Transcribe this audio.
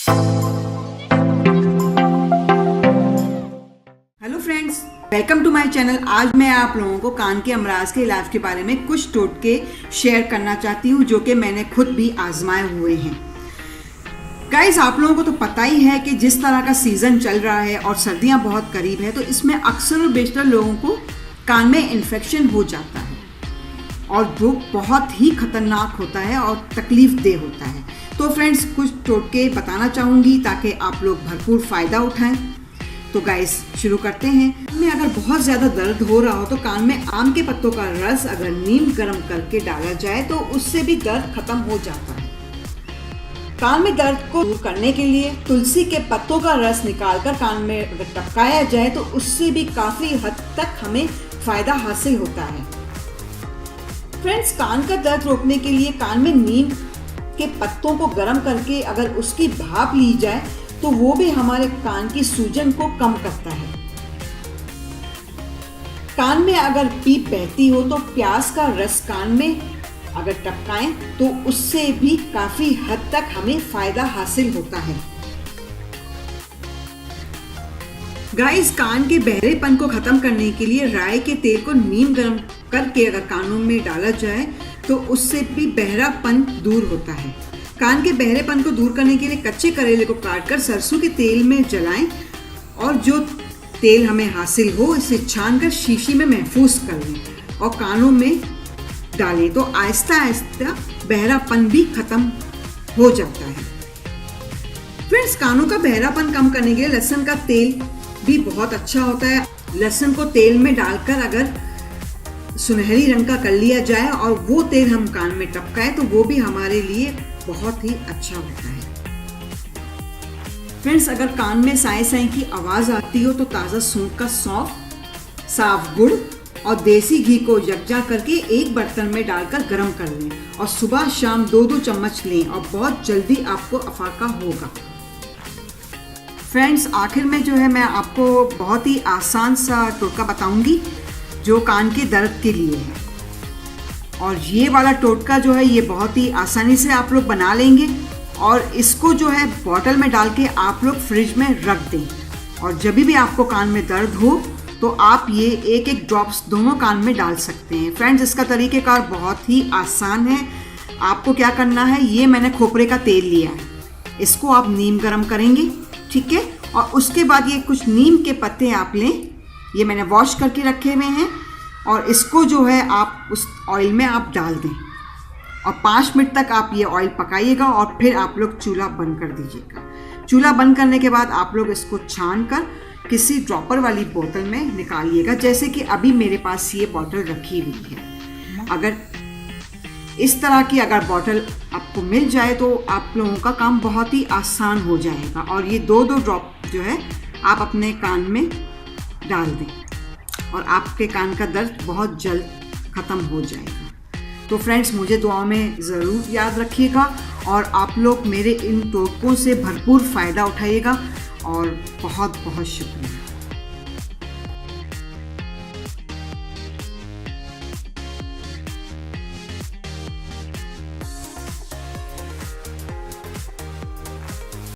Hello friends, welcome to my channel. आज मैं आप लोगों को कान के अमराज के इलाज के बारे में कुछ टोटके शेयर करना चाहती हूँ जो कि मैंने खुद भी आजमाए हुए हैं। गाइस, आप लोगों को तो पता ही है कि जिस तरह का सीज़न चल रहा है और सर्दियाँ बहुत करीब है, तो इसमें अक्सर और बेशतर लोगों को कान में इन्फेक्शन हो जाता है और जो बहुत ही खतरनाक होता है और तकलीफ देह होता है। तो फ्रेंड्स, कुछ टोटके बताना चाहूँगी ताकि आप लोग भरपूर फ़ायदा उठाएं। तो गाइस, शुरू करते हैं। में अगर बहुत ज़्यादा दर्द हो रहा हो तो कान में आम के पत्तों का रस अगर नीम गर्म करके डाला जाए तो उससे भी दर्द खत्म हो जाता है। कान में दर्द को दूर करने के लिए तुलसी के पत्तों का रस निकालकर कान में अगर टपकाया जाए तो उससे भी काफ़ी हद तक हमें फ़ायदा हासिल होता है। फ्रेंड्स, कान का दर्द रोकने के लिए कान में नीम के पत्तों को गर्म करके अगर उसकी भाप ली जाए तो वो भी हमारे कान की सूजन को कम करता है। कान में अगर पीप बहती हो तो प्याज का रस कान में अगर टपकाएं तो उससे भी काफी हद तक हमें फायदा हासिल होता है। गाइस, कान के बहरेपन को खत्म करने के लिए राई के तेल को नीम गर्म करके अगर कानों में डाला जाए तो उससे भी बहरापन दूर होता है। कान के बहरेपन को दूर करने के लिए कच्चे करेले को काटकर सरसों के तेल में जलाएं और जो तेल हमें हासिल हो इसे छानकर शीशी में महफूज कर लें और कानों में डालें तो आहिस्ता आहिस्ता बहरापन भी खत्म हो जाता है। फ्रेंड्स, कानों का बहरापन कम करने के लिए लहसुन का तेल भी बहुत अच्छा होता है। लहसुन को तेल में डालकर अगर सुनहरी रंग का कर लिया जाए और वो तेल हम कान में टपकाएं तो वो भी हमारे लिए बहुत ही अच्छा होता है। फ्रेंड्स, अगर कान में साए साए की आवाज आती हो तो ताज़ा सूंठ का सौंफ, साफ गुड़ और देसी घी को यकजा करके एक बर्तन में डालकर गर्म कर लें और सुबह शाम 2-2 चम्मच लें और बहुत जल्दी आपको अफाका होगा। फ्रेंड्स, आखिर में जो है मैं आपको बहुत ही आसान सा टोटका बताऊंगी जो कान के दर्द के लिए है और ये वाला टोटका जो है ये बहुत ही आसानी से आप लोग बना लेंगे और इसको जो है बॉटल में डाल के आप लोग फ्रिज में रख दें और जब भी आपको कान में दर्द हो तो आप ये एक एक ड्रॉप्स दोनों कान में डाल सकते हैं। फ्रेंड्स, इसका तरीक़ेकार बहुत ही आसान है। आपको क्या करना है, ये मैंने खोपरे का तेल लिया है, इसको आप नीम गर्म करेंगे, ठीक है, और उसके बाद ये कुछ नीम के पत्ते आप लें, ये मैंने वॉश करके रखे हुए हैं और इसको जो है आप उस ऑयल में आप डाल दें और 5 मिनट तक आप ये ऑयल पकाइएगा और फिर आप लोग चूल्हा बंद कर दीजिएगा। चूल्हा बंद करने के बाद आप लोग इसको छान कर किसी ड्रॉपर वाली बोतल में निकालिएगा, जैसे कि अभी मेरे पास ये बोतल रखी हुई है। अगर इस तरह की अगर बोतल आपको मिल जाए तो आप लोगों का काम बहुत ही आसान हो जाएगा और ये 2-2 ड्रॉप जो है आप अपने कान में डाल दें और आपके कान का दर्द बहुत जल्द ख़त्म हो जाएगा। तो फ्रेंड्स, मुझे दुआ में ज़रूर याद रखिएगा और आप लोग मेरे इन टोटकों से भरपूर फ़ायदा उठाइएगा और बहुत बहुत शुक्रिया।